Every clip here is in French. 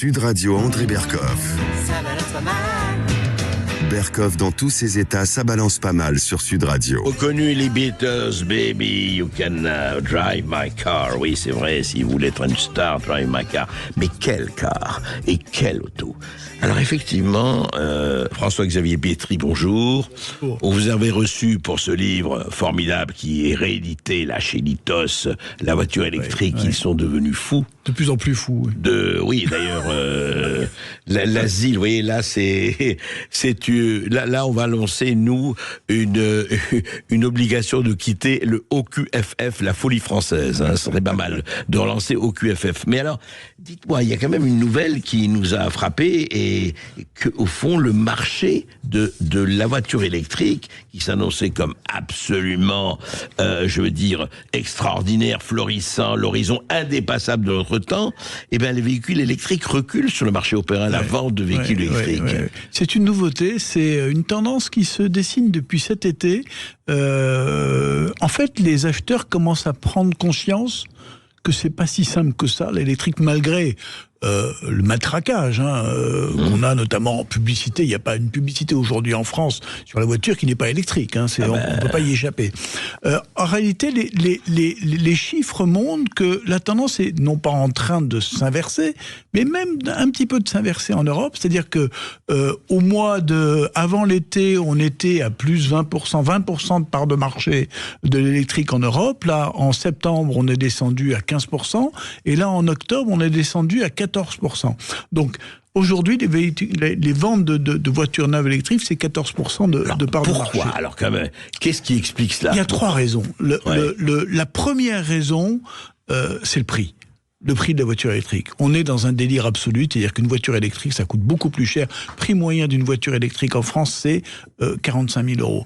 Sud Radio André Berkoff. Ça balance pas mal. Berkoff dans tous ses états, ça balance pas mal sur Sud Radio. Reconnu les Beatles, baby, you can drive my car. Oui, c'est vrai, si vous voulez être une star, drive my car. Mais quel car et quelle auto. Alors effectivement, François-Xavier Pietri, bonjour. On vous avait reçu pour ce livre formidable qui est réédité là chez Litos, la voiture électrique. Ils sont devenus fous. De plus en plus fous. Oui, d'ailleurs, l'asile, vous voyez, là, là, on va lancer, nous, une obligation de quitter le OQFF, la folie française. Hein, ce serait pas mal de relancer OQFF. Mais alors, dites-moi, il y a quand même une nouvelle qui nous a frappé et qu'au fond, le marché de la voiture électrique, qui s'annonçait comme absolument, je veux dire, extraordinaire, florissant, l'horizon indépassable de notre temps, eh bien, les véhicules électriques reculent sur le marché européen, la vente de véhicules électriques. C'est une nouveauté, c'est une tendance qui se dessine depuis cet été. En fait, les acheteurs commencent à prendre conscience que c'est pas si simple que ça, l'électrique, malgré le matraquage qu'on a notamment en publicité. Il n'y a pas une publicité aujourd'hui en France sur la voiture qui n'est pas électrique. On ne peut pas y échapper. En réalité, les chiffres montrent que la tendance est non pas en train de s'inverser, mais même un petit peu de s'inverser en Europe. C'est-à-dire que avant l'été, on était à plus 20% de part de marché de l'électrique en Europe. Là, en septembre, on est descendu à 15%. Et là, en octobre, on est descendu à 14%. Aujourd'hui, les ventes de voitures neuves électriques, c'est 14% de part de marché. Pourquoi ? Alors, quand même, qu'est-ce qui explique cela ? Il y a trois raisons. La première raison, c'est le prix. Le prix de la voiture électrique. On est dans un délire absolu, c'est-à-dire qu'une voiture électrique, ça coûte beaucoup plus cher. Prix moyen d'une voiture électrique en France, c'est 45 000 €.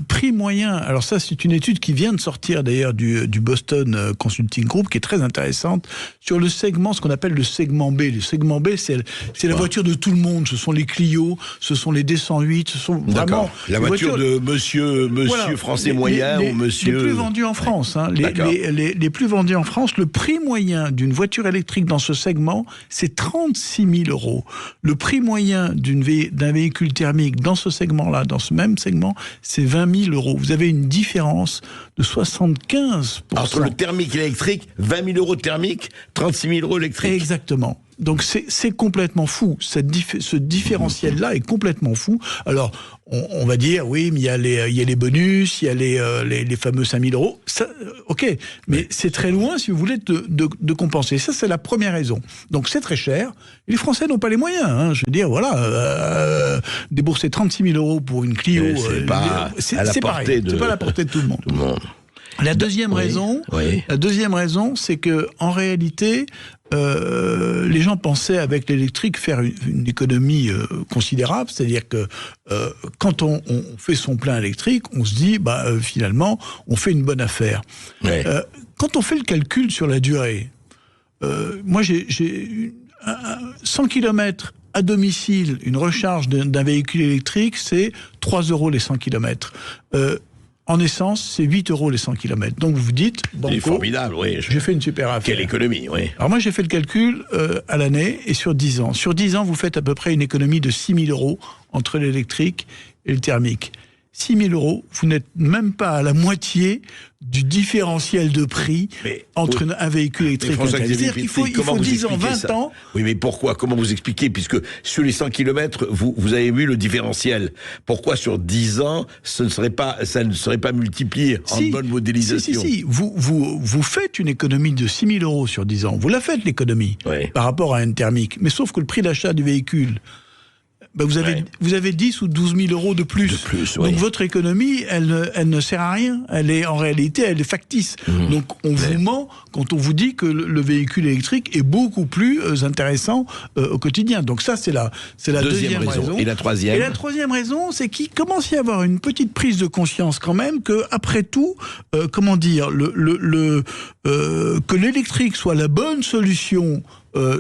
Prix moyen, alors ça c'est une étude qui vient de sortir d'ailleurs du Boston Consulting Group, qui est très intéressante, sur le segment, ce qu'on appelle le segment B. Le segment B, c'est la voiture de tout le monde, ce sont les Clio, ce sont les D108, ce sont vraiment... La voiture de monsieur voilà, français moyen ou monsieur... Les plus vendus en France, les plus vendus en France, le prix moyen d'une voiture électrique dans ce segment, c'est 36 000 €. Le prix moyen d'un véhicule thermique dans ce segment-là, dans ce même segment, c'est 20 000 €. Vous avez une différence de 75%. Entre le thermique et l'électrique, 20 000 € de thermique, 36 000 € électrique. Exactement. Donc c'est complètement fou. Ce différentiel-là est complètement fou. Alors, on va dire, oui, mais il y a les bonus, il y a les fameux 5 000 €. Ça, ok, mais c'est très loin, si vous voulez, de compenser. Ça, c'est la première raison. Donc c'est très cher. Les Français n'ont pas les moyens. Je veux dire, voilà, débourser 36 000 € pour une Clio, c'est pareil. C'est pas à la portée de tout le monde. La deuxième raison, c'est que en réalité, les gens pensaient avec l'électrique faire une économie considérable, c'est-à-dire que quand on fait son plein électrique, on se dit finalement on fait une bonne affaire. Quand on fait le calcul sur la durée, moi j'ai 100 km à domicile, une recharge d'un véhicule électrique, c'est 3 € les 100 km. En essence, c'est 8 € les 100 km. Donc vous vous dites, c'est formidable, oui. J'ai fait une super affaire. Quelle économie, oui. Alors moi, j'ai fait le calcul à l'année et sur 10 ans. Sur 10 ans, vous faites à peu près une économie de 6 000 € entre l'électrique et le thermique. 6 000 €, vous n'êtes même pas à la moitié du différentiel de prix entre un véhicule électrique et un thermique. C'est-à-dire qu'il faut 10 ans, 20 ans... Oui, mais pourquoi ? Comment vous expliquez ? Puisque sur les 100 km, vous avez vu le différentiel. Pourquoi sur 10 ans, ça ne serait pas multiplié en bonne modélisation ? Si. Vous faites une économie de 6 000 € sur 10 ans. Vous la faites, l'économie, par rapport à un thermique. Mais sauf que le prix d'achat du véhicule... vous avez 10 ou 12 000 € de plus. Donc votre économie, elle ne sert à rien. En réalité, elle est factice. Donc on vous ment quand on vous dit que le véhicule électrique est beaucoup plus intéressant au quotidien. Donc ça, c'est la deuxième raison. Et la troisième ? Et la troisième raison, c'est qu'il commence à y avoir une petite prise de conscience quand même que, après tout, que l'électrique soit la bonne solution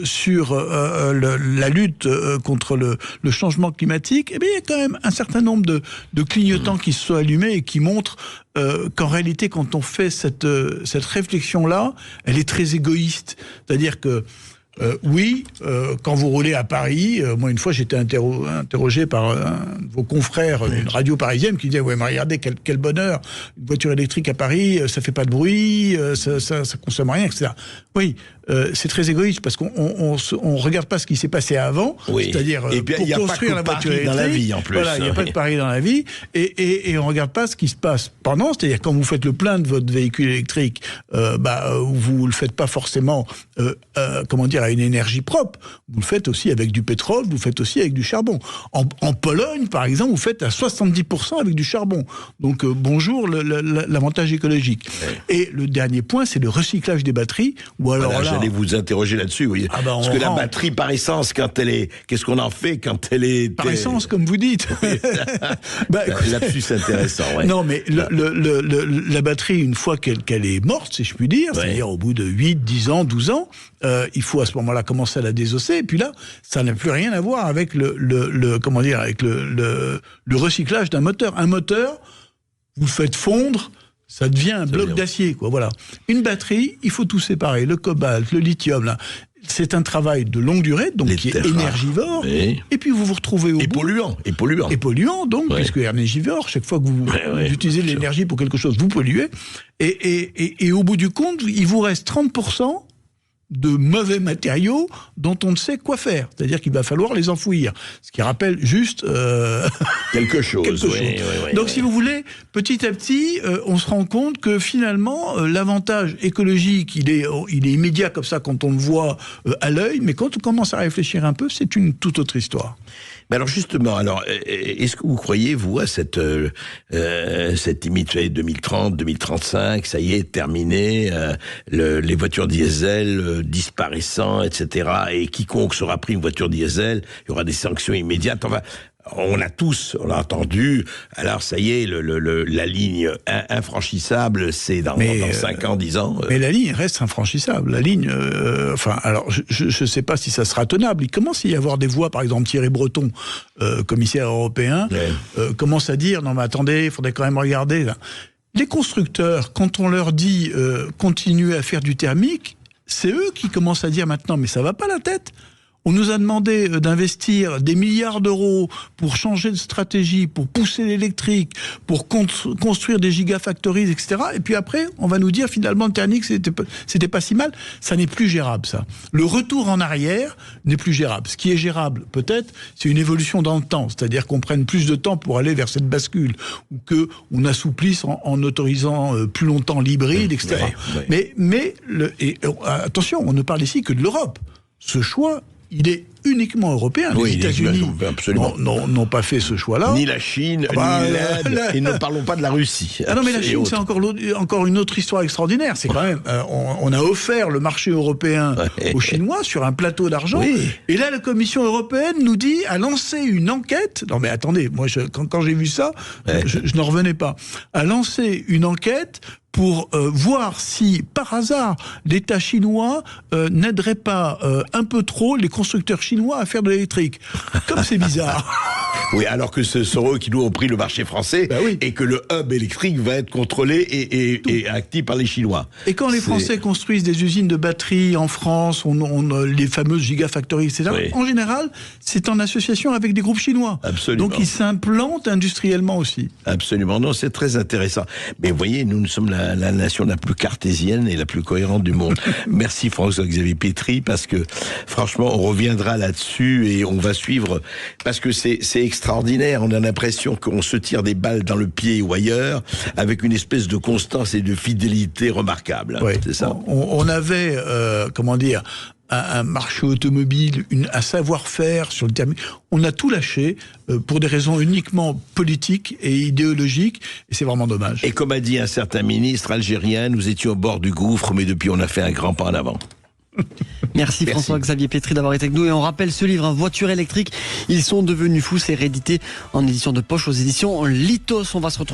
sur la lutte contre le changement climatique, il y a quand même un certain nombre de clignotants qui se sont allumés et qui montrent qu'en réalité, quand on fait cette réflexion-là, elle est très égoïste. C'est-à-dire que Oui, quand vous roulez à Paris, moi une fois j'étais interrogé par un de vos confrères d'une radio parisienne qui disait ouais mais regardez quel bonheur, une voiture électrique à Paris, ça fait pas de bruit, ça consomme rien, etc. Oui, c'est très égoïste parce qu'on regarde pas ce qui s'est passé avant, oui. C'est-à-dire pour construire la voiture électrique. Dans la vie en plus. Voilà, il n'y a pas de Paris dans la vie et on regarde pas ce qui se passe pendant, c'est-à-dire quand vous faites le plein de votre véhicule électrique, vous le faites pas forcément, à une énergie propre. Vous le faites aussi avec du pétrole, vous le faites aussi avec du charbon. En Pologne, par exemple, vous faites à 70% avec du charbon. Donc, bonjour l'avantage écologique. Ouais. Et le dernier point, c'est le recyclage des batteries. Ou alors voilà, j'allais vous interroger là-dessus. Oui. Parce que la batterie par essence, quand elle est... Qu'est-ce qu'on en fait quand elle est... Par essence, comme vous dites. Lapsus intéressant, ouais. Non, mais la batterie, une fois qu'elle est morte, si je puis dire, c'est-à-dire au bout de 8, 10 ans, 12 ans, il faut à ce moment-là commencer à la désosser, et puis là, ça n'a plus rien à voir avec le recyclage d'un moteur. Un moteur, vous le faites fondre, ça devient un bloc d'acier, quoi. Voilà. Une batterie, il faut tout séparer, le cobalt, le lithium, là. C'est un travail de longue durée, donc qui est énergivore, et puis vous vous retrouvez au bout... Et polluant, donc, puisque énergivore, chaque fois que vous utilisez de l'énergie pour quelque chose, vous polluez, et au bout du compte, il vous reste 30% de mauvais matériaux dont on ne sait quoi faire. C'est-à-dire qu'il va falloir les enfouir. Ce qui rappelle juste... quelque chose. Donc, si vous voulez, petit à petit, on se rend compte que finalement, l'avantage écologique, il est immédiat comme ça quand on le voit à l'œil, mais quand on commence à réfléchir un peu, c'est une toute autre histoire. Mais alors justement, est-ce que vous croyez, vous, à cette limite 2030, 2035, ça y est, terminé, les voitures diesel disparaissant, etc., et quiconque sera pris une voiture diesel, il y aura des sanctions immédiates, enfin... On l'a entendu. Alors ça y est, la ligne infranchissable, c'est dans 5 ans, 10 ans. Mais la ligne reste infranchissable. La ligne, alors je sais pas si ça sera tenable. Il commence à y avoir des voix, par exemple Thierry Breton, commissaire européen, commence à dire non mais attendez, il faudrait quand même regarder. Là. Les constructeurs, quand on leur dit continuez à faire du thermique, c'est eux qui commencent à dire maintenant mais ça va pas la tête. On nous a demandé d'investir des milliards d'euros pour changer de stratégie, pour pousser l'électrique, pour construire des gigafactories, etc. Et puis après, on va nous dire finalement le thermique, c'était pas si mal. Ça n'est plus gérable, ça. Le retour en arrière n'est plus gérable. Ce qui est gérable, peut-être, c'est une évolution dans le temps. C'est-à-dire qu'on prenne plus de temps pour aller vers cette bascule. Ou qu'on assouplisse en autorisant plus longtemps l'hybride, etc. Mais attention, on ne parle ici que de l'Europe. Ce choix, il est uniquement européen. Les États-Unis n'ont pas fait ce choix-là. Ni la Chine, ni l'Inde, et ne parlons pas de la Russie. Ah non, mais la Chine, c'est encore une autre histoire extraordinaire. C'est quand même, on a offert le marché européen aux Chinois sur un plateau d'argent. Oui. Et là, la Commission européenne nous dit, a lancé une enquête. Non, mais attendez, moi, quand j'ai vu ça, je n'en revenais pas. A lancé une enquête pour voir si, par hasard, l'État chinois n'aiderait pas un peu trop les constructeurs chinois à faire de l'électrique. Comme c'est bizarre. Oui, alors que ce sont eux qui nous ont pris le marché français, et que le hub électrique va être contrôlé et actif par les Chinois. Et quand les Français construisent des usines de batteries en France, on les fameuses gigafactories, etc., en général, c'est en association avec des groupes chinois. Absolument. Donc ils s'implantent industriellement aussi. Absolument. Non, c'est très intéressant. Mais vous voyez, nous sommes la nation la plus cartésienne et la plus cohérente du monde. Merci François-Xavier Petry, parce que franchement, on reviendra là-dessus et on va suivre, parce que c'est extraordinaire. On a l'impression qu'on se tire des balles dans le pied ou ailleurs, avec une espèce de constance et de fidélité remarquable. Oui. C'est ça. On avait, un marché automobile, un savoir-faire sur le thermique. On a tout lâché pour des raisons uniquement politiques et idéologiques, et c'est vraiment dommage. Et comme a dit un certain ministre algérien, nous étions au bord du gouffre, mais depuis on a fait un grand pas en avant. Merci François-Xavier Petry d'avoir été avec nous, et on rappelle ce livre, Voiture électrique, ils sont devenus fous, c'est réédité en édition de poche aux éditions Lithos. On va se retrouver